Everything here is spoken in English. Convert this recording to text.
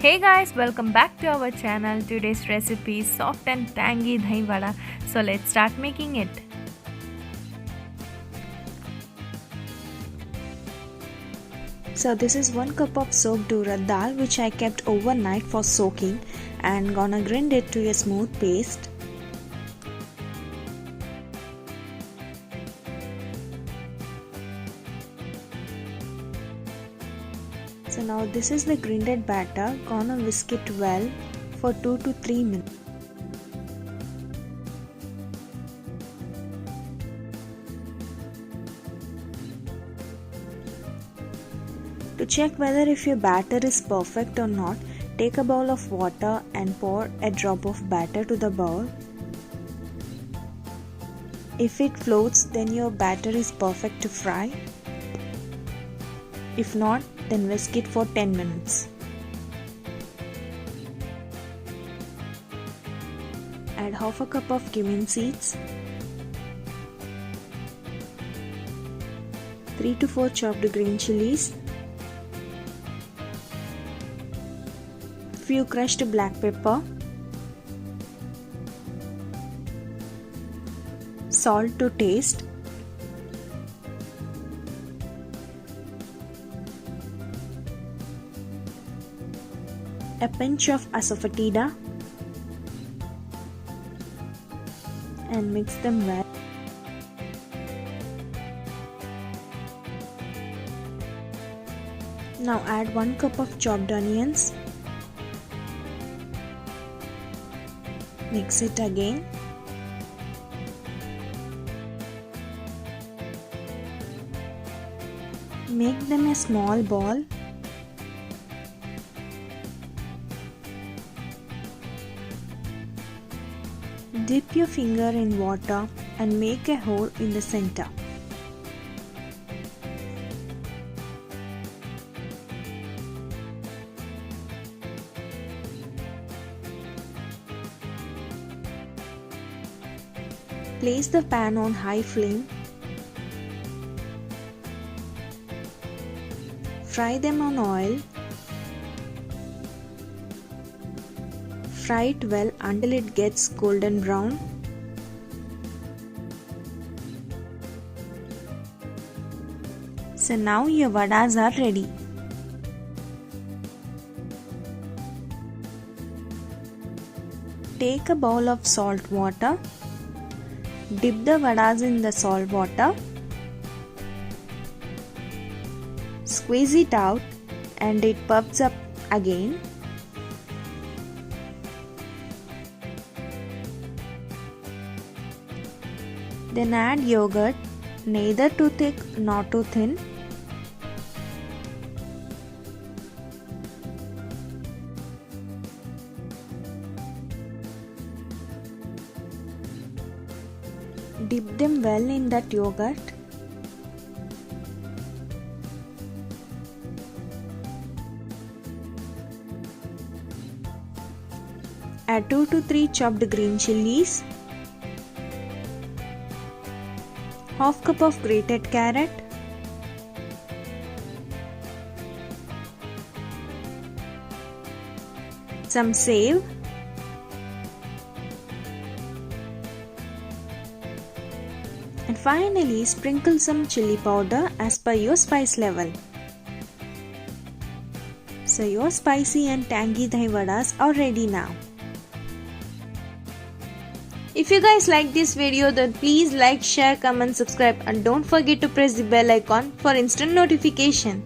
Hey guys, welcome back to our channel. Today's recipe is soft and tangy dahi vada. So let's start making it. So this is 1 cup of soaked urad dal which I kept overnight for soaking and gonna grind it to a smooth paste. So now this is the grinded batter, gonna whisk it well for 2 to 3 minutes. To check whether if your batter is perfect or not, take a bowl of water and pour a drop of batter to the bowl. If it floats, then your batter is perfect to fry. If not, then whisk it for 10 minutes. Add half a cup of cumin seeds, 3 to 4 chopped green chilies, few crushed black pepper, salt to taste, a pinch of asafoetida, and mix them well. Now add 1 cup of chopped onions. Mix it again. Make them a small ball. Dip your finger in water and make a hole in the center. Place the pan on high flame. Fry them on oil. Fry it well until it gets golden brown. So now your vadas are ready. Take a bowl of salt water. Dip the vadas in the salt water. Squeeze it out and it puffs up again. Then add yogurt, neither too thick nor too thin. Dip them well in that yogurt. Add 2 to 3 chopped green chilies, half cup of grated carrot, some save, and finally sprinkle some chili powder as per your spice level. So your spicy and tangy dahi vadas are ready now. If you guys like this video, then please like, share, comment, subscribe, and don't forget to press the bell icon for instant notification.